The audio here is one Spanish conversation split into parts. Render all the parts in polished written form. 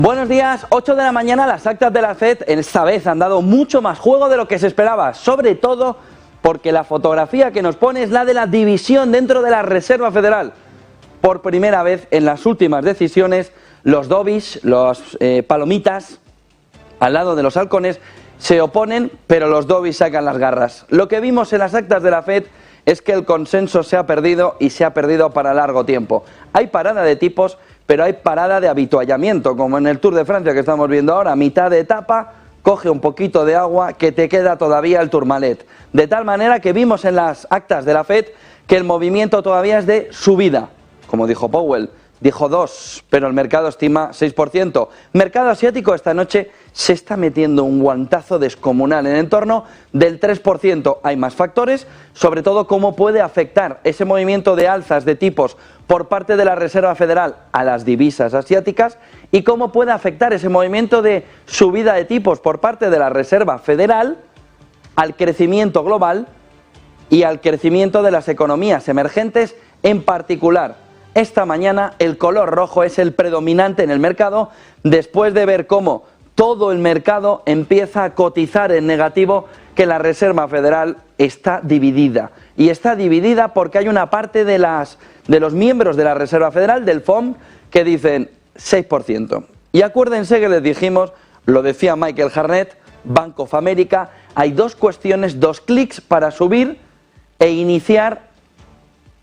Buenos días, 8 de la mañana, las actas de la FED esta vez han dado mucho más juego de lo que se esperaba, sobre todo porque la fotografía que nos pone es la de la división dentro de la Reserva Federal. Por primera vez en las últimas decisiones, los dobbies, los palomitas, al lado de los halcones, se oponen, pero los dobbies sacan las garras. Lo que vimos en las actas de la FED es que el consenso se ha perdido y se ha perdido para largo tiempo. Hay parada de tipos, pero hay parada de habituallamiento, como en el Tour de Francia que estamos viendo ahora, mitad de etapa, coge un poquito de agua que te queda todavía el Tourmalet. De tal manera que vimos en las actas de la FED que el movimiento todavía es de subida, como dijo Powell. Dijo 2, pero el mercado estima 6%. Mercado asiático esta noche se está metiendo un guantazo descomunal en entorno del 3%. Hay más factores, sobre todo cómo puede afectar ese movimiento de alzas de tipos por parte de la Reserva Federal a las divisas asiáticas y cómo puede afectar ese movimiento de subida de tipos por parte de la Reserva Federal al crecimiento global y al crecimiento de las economías emergentes en particular. Esta mañana el color rojo es el predominante en el mercado después de ver cómo todo el mercado empieza a cotizar en negativo, que la Reserva Federal está dividida. Y está dividida porque hay una parte de los miembros de la Reserva Federal, del FOMC, que dicen 6%. Y acuérdense que les dijimos, lo decía Michael Harnett, Bank of America, hay dos cuestiones, dos clics para subir e iniciar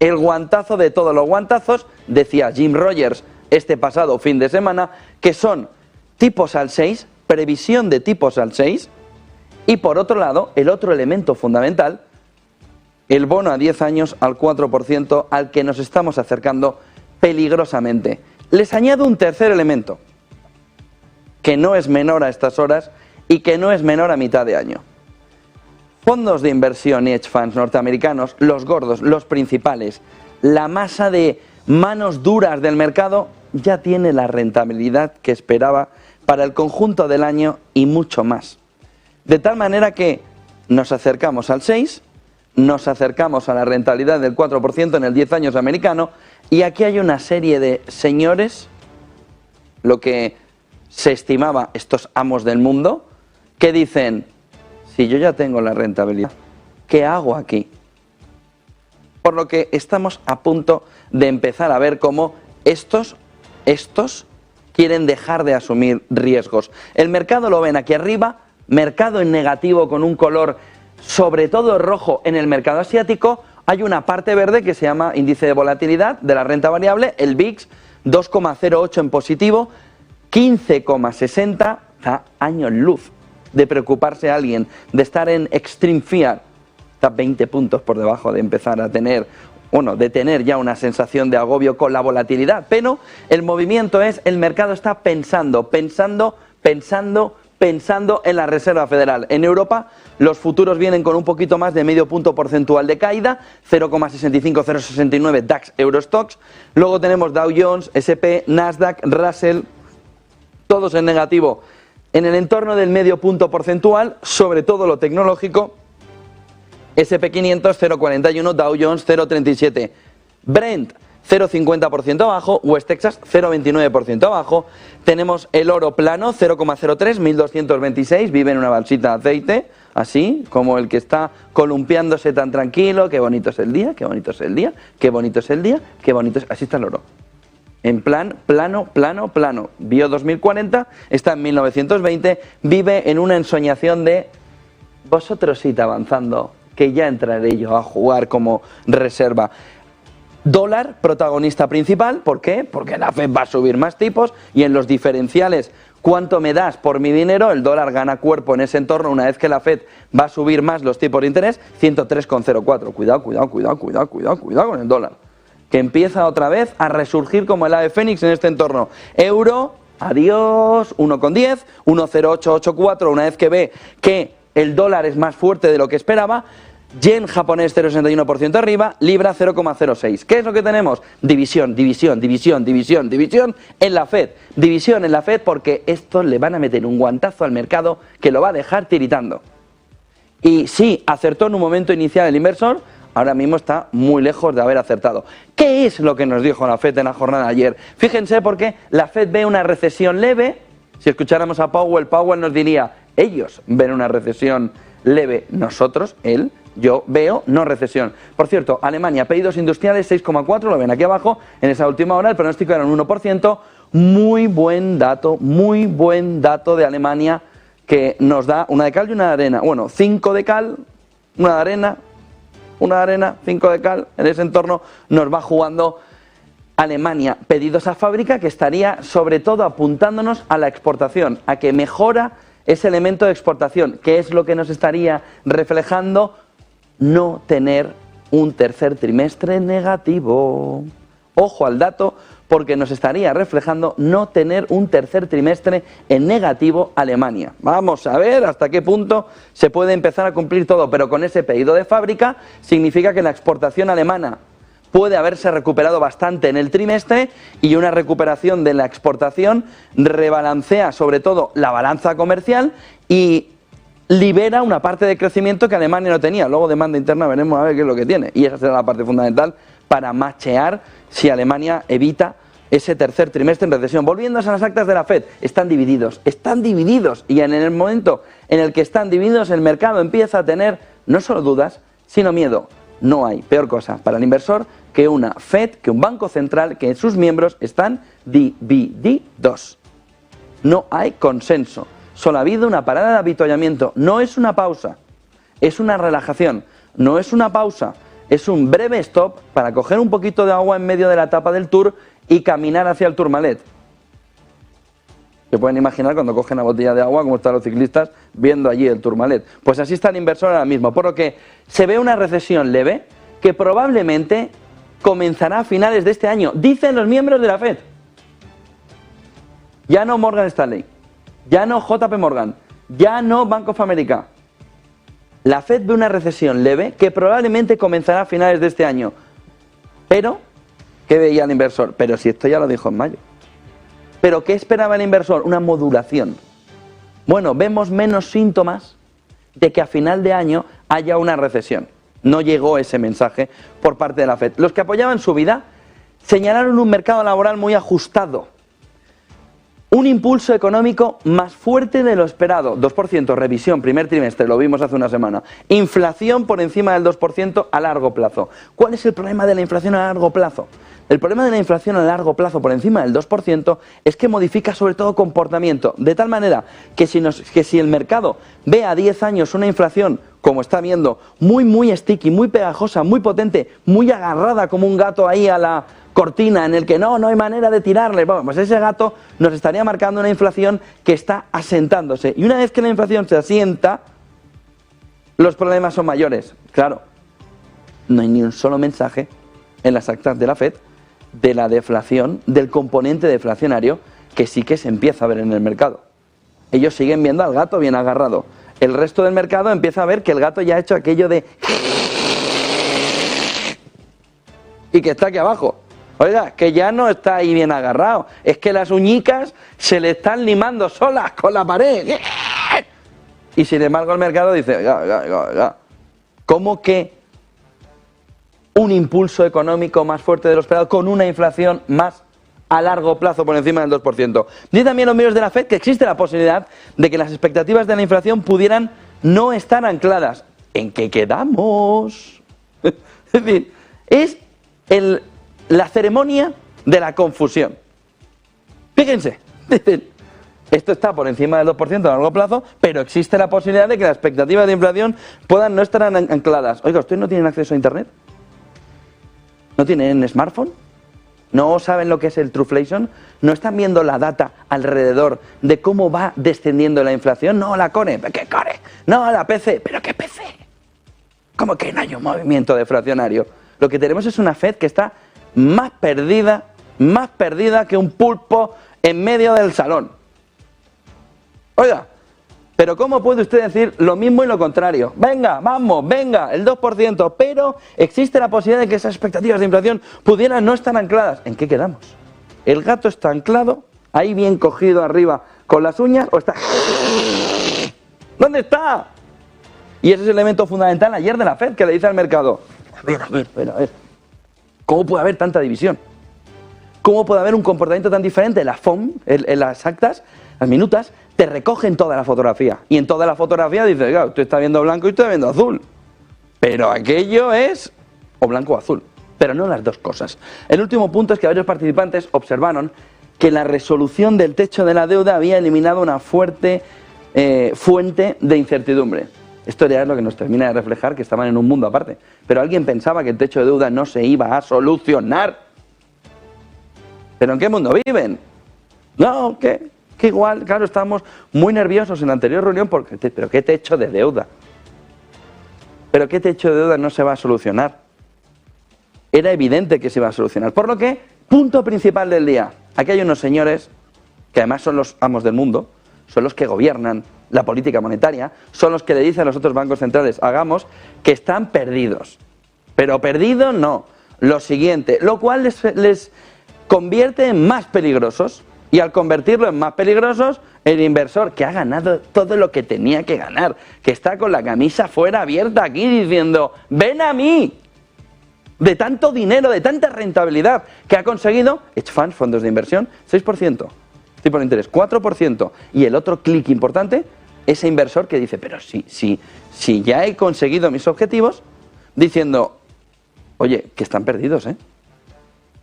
el guantazo de todos los guantazos, decía Jim Rogers este pasado fin de semana, que son tipos al 6, previsión de tipos al 6, y por otro lado, el otro elemento fundamental, el bono a 10 años al 4%, al que nos estamos acercando peligrosamente. Les añado un tercer elemento, que no es menor a estas horas y que no es menor a mitad de año. Fondos de inversión y hedge funds norteamericanos, los gordos, los principales, la masa de manos duras del mercado ya tiene la rentabilidad que esperaba para el conjunto del año y mucho más. De tal manera que nos acercamos al 6, nos acercamos a la rentabilidad del 4% en el 10 años americano, y aquí hay una serie de señores, lo que se estimaba estos amos del mundo, que dicen: si yo ya tengo la rentabilidad, ¿qué hago aquí? Por lo que estamos a punto de empezar a ver cómo estos quieren dejar de asumir riesgos. El mercado lo ven aquí arriba, mercado en negativo con un color sobre todo rojo en el mercado asiático. Hay una parte verde que se llama índice de volatilidad de la renta variable, el VIX, 2,08 en positivo, 15,60, a años luz de preocuparse a alguien, de estar en extreme fear. Está 20 puntos por debajo de empezar a tener, de tener ya una sensación de agobio con la volatilidad. Pero el movimiento es, el mercado está pensando en la Reserva Federal. En Europa los futuros vienen con un poquito más de medio punto porcentual de caída, 0,65, 0,69 DAX Eurostoxx. Luego tenemos Dow Jones, SP, Nasdaq, Russell, todos en negativo en el entorno del medio punto porcentual, sobre todo lo tecnológico. SP500 0,41, Dow Jones 0,37, Brent 0,50% abajo, West Texas 0,29% abajo. Tenemos el oro plano 0,03, 1226, vive en una balsita de aceite, así como el que está columpiándose tan tranquilo. Qué bonito es el día, qué bonito es el día, qué bonito es el día, qué bonito es. Así está el oro. En plan, plano. Vio 2040, está en 1920, vive en una ensoñación de vosotros id avanzando, que ya entraré yo a jugar como reserva. Dólar, protagonista principal. ¿Por qué? Porque la FED va a subir más tipos y en los diferenciales, ¿cuánto me das por mi dinero? El dólar gana cuerpo en ese entorno una vez que la FED va a subir más los tipos de interés, 103,04. Cuidado con el dólar, que empieza otra vez a resurgir como el ave fénix en este entorno. Euro, adiós, 1,10, 1,0884, una vez que ve que el dólar es más fuerte de lo que esperaba. Yen japonés 0,61% arriba, libra 0,06. ¿Qué es lo que tenemos? División en la FED. División en la FED porque estos le van a meter un guantazo al mercado que lo va a dejar tiritando. Y sí, acertó en un momento inicial el inversor, ahora mismo está muy lejos de haber acertado. ¿Qué es lo que nos dijo la FED en la jornada de ayer? Fíjense, porque la FED ve una recesión leve, Si escucháramos a Powell, Powell nos diría, ellos ven una recesión leve, nosotros, él, yo veo no recesión. Por cierto, Alemania, pedidos industriales 6,4, lo ven aquí abajo, en esa última hora el pronóstico era un 1%, muy buen dato de Alemania, que nos da una de cal y una de arena. Bueno, 5 de cal, una de arena, 5 de cal, en ese entorno nos va jugando Alemania. Pedidos a fábrica que estaría sobre todo apuntándonos a la exportación, a que mejora ese elemento de exportación, que es lo que nos estaría reflejando no tener un tercer trimestre negativo. Ojo al dato, porque nos estaría reflejando no tener un tercer trimestre en negativo Alemania. Vamos a ver hasta qué punto se puede empezar a cumplir todo, pero con ese pedido de fábrica significa que la exportación alemana puede haberse recuperado bastante en el trimestre y una recuperación de la exportación rebalancea sobre todo la balanza comercial y libera una parte de crecimiento que Alemania no tenía. Luego demanda interna veremos a ver qué es lo que tiene y esa será la parte fundamental para machear si Alemania evita ese tercer trimestre en recesión. Volviendo a las actas de la FED, están divididos y en el momento en el que están divididos el mercado empieza a tener no solo dudas, sino miedo. No hay peor cosa para el inversor que una FED, que un banco central, que sus miembros están divididos. No hay consenso. Solo ha habido una parada de avituallamiento. No es una pausa, es una relajación. No es una pausa, es un breve stop para coger un poquito de agua en medio de la etapa del Tour y caminar hacia el Tourmalet. Se pueden imaginar cuando cogen una botella de agua cómo están los ciclistas viendo allí el Tourmalet. Pues así está el inversor ahora mismo, por lo que se ve una recesión leve que probablemente comenzará a finales de este año, dicen los miembros de la FED. Ya no Morgan Stanley, ya no JP Morgan, ya no Bank of America. La FED ve una recesión leve que probablemente comenzará a finales de este año. Pero, ¿qué veía el inversor? Pero si esto ya lo dijo en mayo. ¿Pero qué esperaba el inversor? Una modulación. Bueno, vemos menos síntomas de que a final de año haya una recesión. No llegó ese mensaje por parte de la FED. Los que apoyaban su vida señalaron un mercado laboral muy ajustado. Un impulso económico más fuerte de lo esperado. 2%, revisión, primer trimestre, lo vimos hace una semana. Inflación por encima del 2% a largo plazo. ¿Cuál es el problema de la inflación a largo plazo? El problema de la inflación a largo plazo por encima del 2% es que modifica sobre todo comportamiento, de tal manera que si el mercado ve a 10 años una inflación, como está viendo, muy sticky, muy pegajosa, muy potente, muy agarrada como un gato ahí a la cortina en el que no hay manera de tirarle, bueno, pues ese gato nos estaría marcando una inflación que está asentándose. Y una vez que la inflación se asienta, los problemas son mayores. Claro, no hay ni un solo mensaje en las actas de la FED de la deflación, del componente deflacionario que sí que se empieza a ver en el mercado. Ellos siguen viendo al gato bien agarrado. El resto del mercado empieza a ver que el gato ya ha hecho aquello de y que está aquí abajo. Oiga, que ya no está ahí bien agarrado, es que las uñicas se le están limando solas con la pared. Y sin embargo el mercado dice, oiga, ¿cómo que un impulso económico más fuerte de lo esperado con una inflación más a largo plazo por encima del 2%? Dicen también los miembros de la FED que existe la posibilidad de que las expectativas de la inflación pudieran no estar ancladas. ¿En qué quedamos? Es decir, es la ceremonia de la confusión. Fíjense, dicen, esto está por encima del 2% a largo plazo, pero existe la posibilidad de que las expectativas de inflación puedan no estar ancladas. Oiga, ¿ustedes no tienen acceso a Internet? ¿No tienen smartphone? ¿No saben lo que es el Truflation? ¿No están viendo la data alrededor de cómo va descendiendo la inflación? No, la Core, ¿qué Core? No, la PC, ¿pero qué PC? ¿Cómo que no hay un movimiento deflacionario? Lo que tenemos es una FED que está más perdida que un pulpo en medio del salón. Oiga, pero ¿cómo puede usted decir lo mismo y lo contrario? Venga, vamos, venga, el 2%, pero existe la posibilidad de que esas expectativas de inflación pudieran no estar ancladas. ¿En qué quedamos? ¿El gato está anclado, ahí bien cogido arriba con las uñas, o está... ¿Dónde está? Y ese es el elemento fundamental ayer de la FED que le dice al mercado, a ver, ¿cómo puede haber tanta división? ¿Cómo puede haber un comportamiento tan diferente en la FOM, en las actas, Las minutas te recogen toda la fotografía. Y en toda la fotografía dices, claro, tú estás viendo blanco y tú estás viendo azul. Pero aquello es o blanco o azul. Pero no las dos cosas. El último punto es que varios participantes observaron que la resolución del techo de la deuda había eliminado una fuerte fuente de incertidumbre. Esto ya es lo que nos termina de reflejar que estaban en un mundo aparte. Pero alguien pensaba que el techo de deuda no se iba a solucionar. ¿Pero en qué mundo viven? No, que igual, claro, estábamos muy nerviosos en la anterior reunión porque, pero ¿qué techo de deuda? ¿Pero qué techo de deuda no se va a solucionar? Era evidente que se iba a solucionar. Por lo que, punto principal del día. Aquí hay unos señores, que además son los amos del mundo, son los que gobiernan la política monetaria, son los que le dicen a los otros bancos centrales, hagamos, que están perdidos. Pero perdidos no. Lo siguiente, lo cual les convierte en más peligrosos. Y al convertirlo en más peligrosos, el inversor que ha ganado todo lo que tenía que ganar, que está con la camisa fuera abierta aquí diciendo, ven a mí, de tanto dinero, de tanta rentabilidad que ha conseguido, hedge funds, fondos de inversión, 6%, tipo de interés, 4%, y el otro clic importante, ese inversor que dice, pero si ya he conseguido mis objetivos, diciendo, oye, que están perdidos, ¿eh?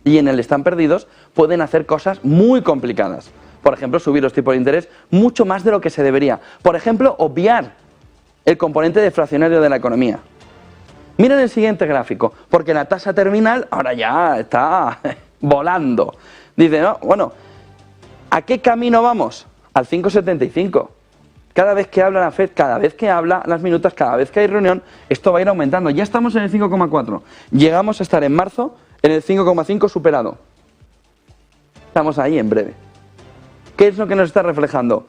Y en el están perdidos pueden hacer cosas muy complicadas. Por ejemplo, subir los tipos de interés mucho más de lo que se debería. Por ejemplo, obviar el componente deflacionario de la economía. Miren el siguiente gráfico, porque la tasa terminal ahora ya está volando. Dice, no, bueno, ¿a qué camino vamos? Al 5,75. Cada vez que habla la FED, cada vez que habla las minutas, cada vez que hay reunión, esto va a ir aumentando. Ya estamos en el 5,4. Llegamos a estar en marzo en el 5,5 superado. Estamos ahí en breve. ¿Qué es lo que nos está reflejando?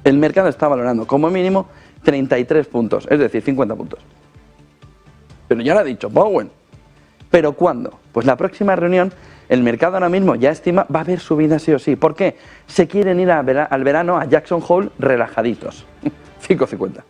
El mercado está valorando como mínimo 33 puntos, es decir, 50 puntos. Pero ya lo ha dicho Powell. ¿Pero cuándo? Pues la próxima reunión, el mercado ahora mismo ya estima, va a haber subida sí o sí. ¿Por qué? Se quieren ir al verano a Jackson Hole relajaditos. 5,50.